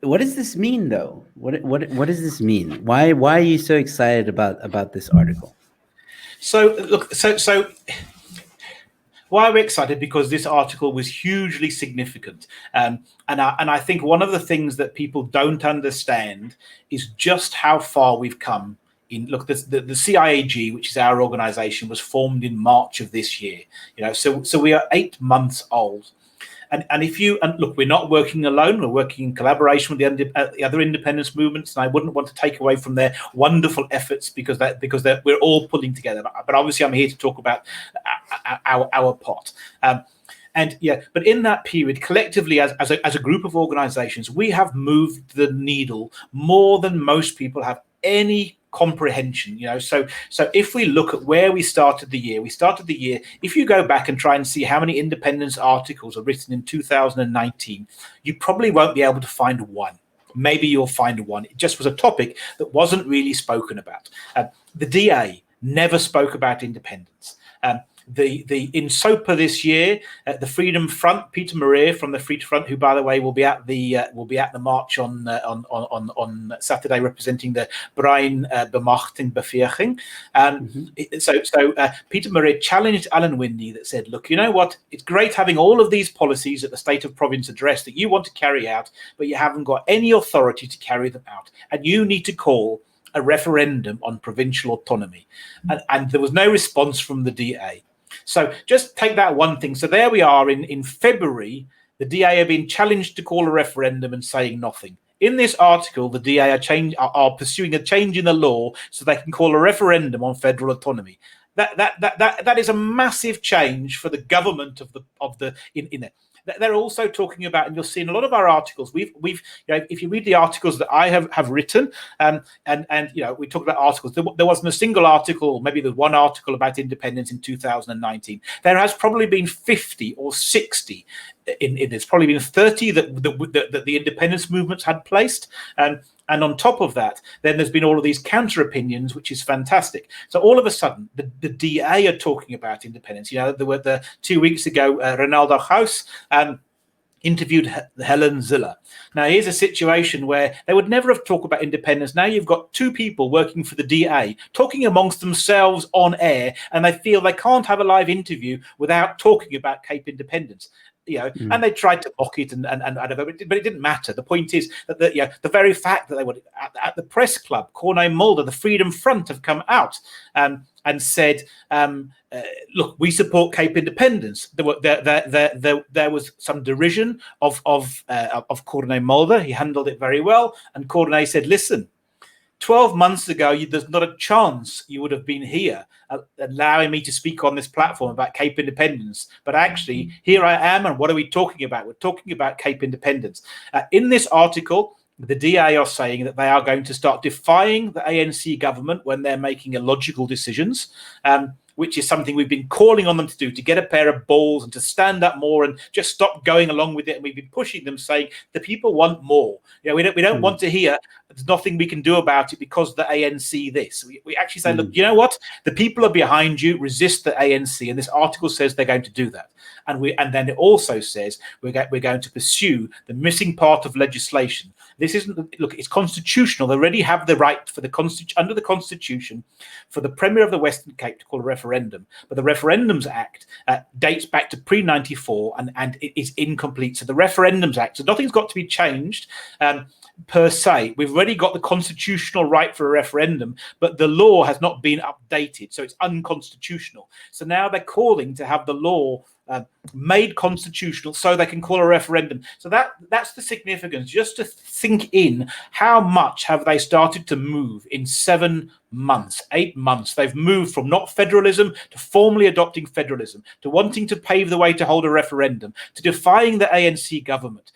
what does this mean, though? What does this mean? Why are you so excited about this article? So look, so why are we excited? Because this article was hugely significant, and I think one of the things that people don't understand is just how far we've come. Look, the CIAG, which is our organisation, was formed in March of this year. So we are 8 months old. And if you look, we're not working alone. We're working in collaboration with the other independence movements, and I wouldn't want to take away from their wonderful efforts because we're all pulling together. But obviously, I'm here to talk about our pot. But in that period, collectively, as a group of organisations, we have moved the needle more than most people have any comprehension. So if we look at where we started the year, if you go back and try and see how many independence articles are written in 2019, you probably won't be able to find one. Maybe you'll find one. It just was a topic that wasn't really spoken about. The DA never spoke about independence. In SOPA this year, the Freedom Front, Peter Maria from the Freedom Front, who, by the way, will be at the march on Saturday, representing the Brein Bemachting Beveging. So Peter Maria challenged Alan Windey that said, "Look, you know what? It's great having all of these policies at the State of Province address that you want to carry out, but you haven't got any authority to carry them out, and you need to call a referendum on provincial autonomy." And there was no response from the DA. So just take that one thing. So there we are in February. The DA have been challenged to call a referendum and saying nothing. In this article, the DA are pursuing a change in the law so they can call a referendum on federal autonomy. That is a massive change for the government in there. They're also talking about, and you'll see in a lot of our articles, if you read the articles that I have written, and we talk about articles. There wasn't a single article, maybe there's one article about independence in 2019. There has probably been 50 or 60. There's probably been 30 that the independence movements had placed, and on top of that, then there's been all of these counter opinions, which is fantastic. So all of a sudden, the DA are talking about independence. There were 2 weeks ago, Ronaldo House interviewed Helen Ziller. Now, here's a situation where they would never have talked about independence. Now you've got two people working for the DA talking amongst themselves on air, and they feel they can't have a live interview without talking about Cape Independence. And they tried to mock it, and I don't know, but it didn't matter. The point is that the very fact that they were at the press club, Corné Mulder, the Freedom Front, have come out and said, "Look, we support Cape Independence." There was some derision of Corné Mulder. He handled it very well, and Corné said, "Listen, 12 months ago, there's not a chance you would have been here allowing me to speak on this platform about Cape Independence. But actually, here I am, and what are we talking about? We're talking about Cape Independence." In this article, the DA are saying that they are going to start defying the ANC government when they're making illogical decisions, which is something we've been calling on them to do, to get a pair of balls and to stand up more and just stop going along with it. And we've been pushing them, saying the people want more. We don't want to hear there's nothing we can do about it because the ANC this. We actually say, look, you know what? The people are behind you. Resist the ANC. And this article says they're going to do that. And then it also says we're going to pursue the missing part of legislation. This isn't, look, it's constitutional. They already have the right for under the Constitution for the Premier of the Western Cape to call a referendum. But the Referendums Act dates back to pre-94 and it is incomplete. So the Referendums Act, so nothing's got to be changed per se. We've already got the constitutional right for a referendum, but the law has not been updated. So it's unconstitutional. So now they're calling to have the law made constitutional so they can call a referendum. So that's the significance, just to think in how much have they started to move in 7 months, 8 months. They've moved from not federalism to formally adopting federalism, to wanting to pave the way to hold a referendum, to defying the ANC government.